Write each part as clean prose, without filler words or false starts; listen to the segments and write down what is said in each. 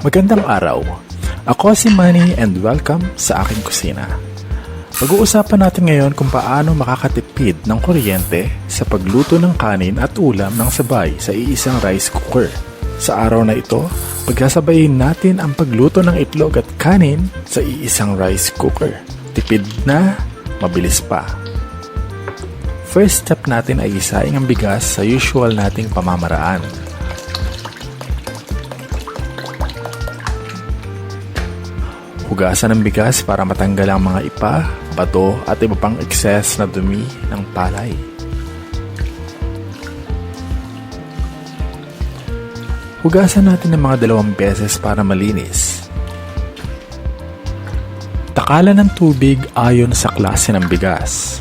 Magandang araw. Ako si Manny and welcome sa aking kusina. Pag-uusapan natin ngayon kung paano makakatipid ng kuryente sa pagluto ng kanin at ulam ng sabay sa iisang rice cooker. Sa araw na ito, pagsasabayin natin ang pagluto ng itlog at kanin sa iisang rice cooker. Tipid na, mabilis pa. First step natin ay isaing ang bigas sa usual nating pamamaraan. Hugasan ng bigas para matanggal ang mga ipa, bato at iba pang excess na dumi ng palay. Hugasan natin ng mga 2 beses para malinis. Takalan ng tubig ayon sa klase ng bigas.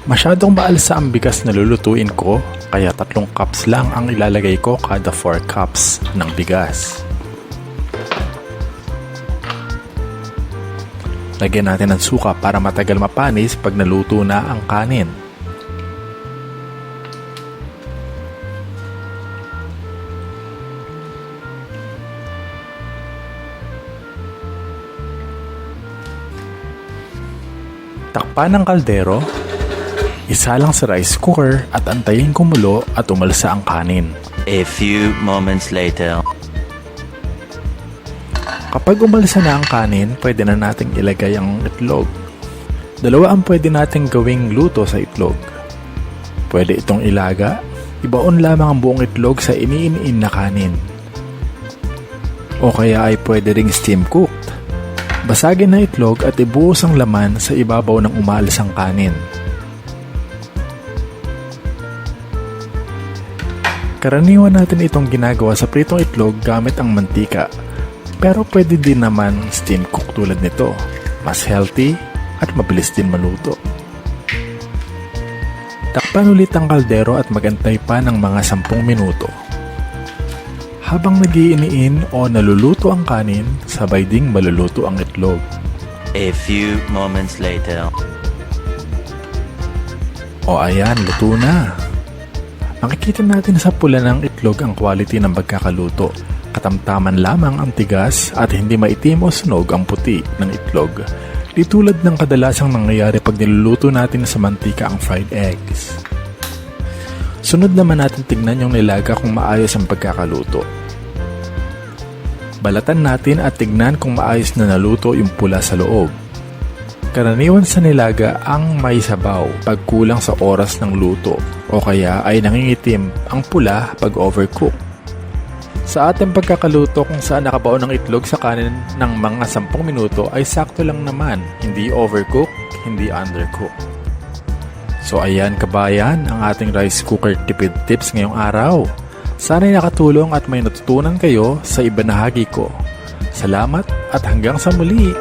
Masyadong maalsa ang bigas na lulutuin ko, kaya 3 cups lang ang ilalagay ko kada 4 cups ng bigas. Lagyan natin ng suka para matagal mapanis pag naluto na ang kanin. Takpan ng kaldero. Isa lang sa rice cooker at antayin kumulo at umalsa ang kanin. A few moments later. Kapag umalsa na ang kanin, pwede na nating ilagay ang itlog. 2 ang pwede nating gawing luto sa itlog. Pwede itong ilaga, ibaon lamang ang buong itlog sa iniin na kanin. O kaya ay pwede ring steam cooked. Basagin na itlog at ibuhos ang laman sa ibabaw ng umaalsang kanin. Karaniwan natin itong ginagawa sa pritong itlog gamit ang mantika. Pero pwede din naman steam cook tulad nito. Mas healthy at mabilis din maluto. Takpan ulit ang kaldero at magantay pa ng mga 10 minuto. Habang nagiiniin o naluluto ang kanin, sabay ding maluluto ang itlog. A few moments later. O ayan, luto na. Makikita natin sa pula ng itlog ang quality ng pagkakaluto. Katamtaman lamang ang tigas at hindi maitim o sunog ang puti ng itlog. Di tulad ng kadalasang nangyayari pag niluluto natin sa mantika ang fried eggs. Sunod naman natin tignan yung nilaga kung maayos ang pagkakaluto. Balatan natin at tignan kung maayos na naluto yung pula sa loob. Karaniwan sa nilaga ang may sabaw pag kulang sa oras ng luto o kaya ay nangingitim ang pula pag overcook. Sa ating pagkakaluto kung saan nakabaon ng itlog sa kanin ng mga 10 minuto ay sakto lang naman, hindi overcook, hindi undercook. So ayan kabayan ang ating rice cooker tipid tips ngayong araw. Sana'y nakatulong at may natutunan kayo sa ibinahagi ko. Salamat at hanggang sa muli!